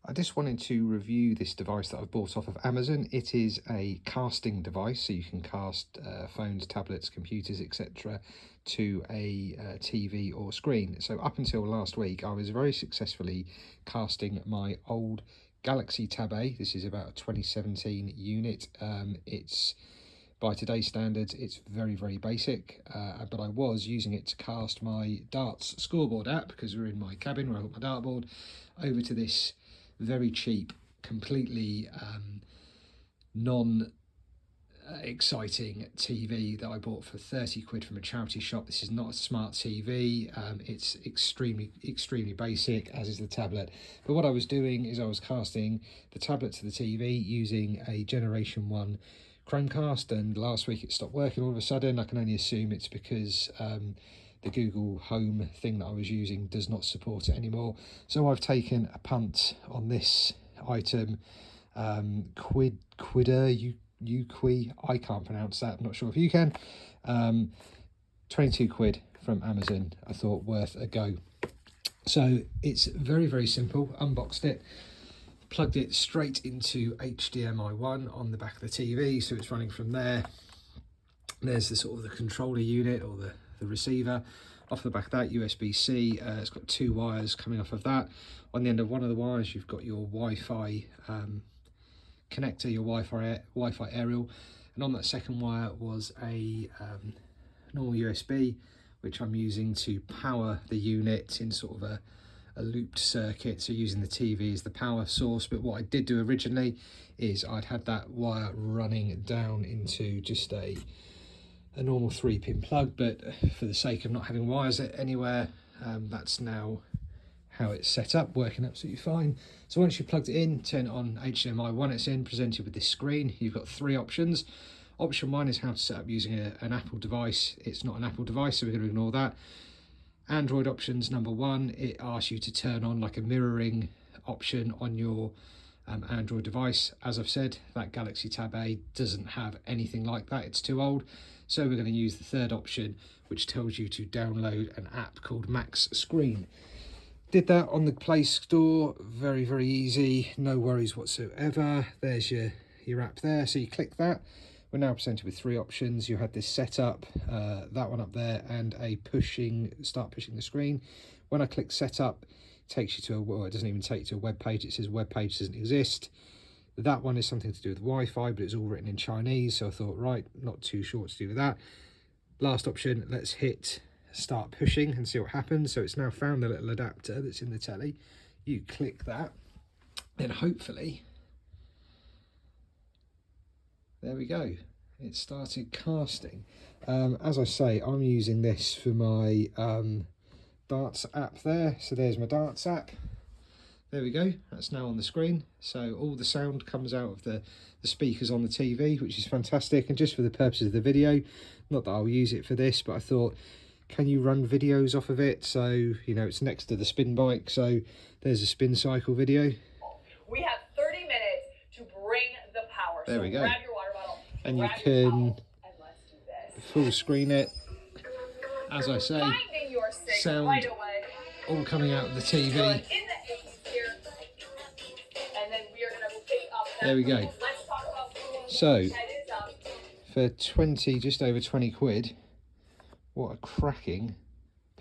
I just wanted to review this device that I've bought off of Amazon. It is a casting device, so you can cast phones, tablets, computers, etc. to a TV or screen. So up until last week, I was very successfully casting my old Galaxy Tab A. This is about a 2017 unit. It's by today's standards, it's very, very basic, but I was using it to cast my darts scoreboard app, because we're in my cabin where I got my dartboard, over to this very cheap, completely non-exciting TV that I bought for 30 quid from a charity shop. This is not a smart TV. It's extremely basic, as is the tablet. But what I was doing is I was casting the tablet to the TV using a Generation 1 Chromecast, and last week it stopped working all of a sudden. I can only assume it's because the Google Home thing that I was using does not support it anymore. So I've taken a punt on this item, QIDUHUQI, I can't pronounce that, I'm not sure if you can. 22 quid from Amazon, I thought worth a go. So it's very, very simple. Unboxed it, plugged it straight into HDMI 1 on the back of the TV, so it's running from there. There's the sort of the controller unit, or the receiver. Off the back of that, USB-C. It's got two wires coming off of that. On the end of one of the wires, you've got your Wi-Fi connector, your Wi-Fi aerial, and on that second wire was a normal USB, which I'm using to power the unit in sort of a looped circuit, so using the TV as the power source. But what I did do originally is I'd had that wire running down into just a normal 3-pin plug, but for the sake of not having wires anywhere, that's now how it's set up, working absolutely fine. So once you've plugged it in, turn it on HDMI 1, it's in, presented with this screen. You've got 3 options. Option 1 is how to set up using an Apple device. It's not an Apple device, so we're going to ignore that. Android options, number 1, it asks you to turn on like a mirroring option on your Android device. As I've said, that Galaxy Tab A doesn't have anything like that, it's too old. So we're going to use the third option, which tells you to download an app called Max Screen. Did that on the Play Store, very, very easy, no worries whatsoever. There's your app there, so you click that. We're now presented with 3 options. You had this setup, that one up there, and a start pushing the screen. When I click setup, it takes you to well, it doesn't even take you to a web page. It says web page doesn't exist. That one is something to do with Wi-Fi, but it's all written in Chinese, so I thought, right, not too sure what to do with that. Last option, let's hit start pushing and see what happens. So it's now found the little adapter that's in the telly. You click that, then hopefully, there we go, it started casting. As I say, I'm using this for my darts app there. So there's my darts app. There we go, that's now on the screen. So all the sound comes out of the speakers on the TV, which is fantastic. And just for the purposes of the video, not that I'll use it for this, but I thought, can you run videos off of it? So, you know, it's next to the spin bike. So there's a spin cycle video. We have 30 minutes to bring the power. There we go. Grab your water bottle, and you can and let's do this. Full screen it. As I say, sound right away. all coming out of the TV. There we go. So for just over 20 quid, what a cracking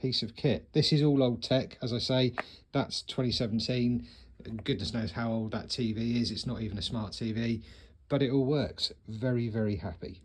piece of kit. This is all old tech, as I say. That's 2017. Goodness knows how old that TV is. It's not even a smart TV, but it all works. Very, very happy.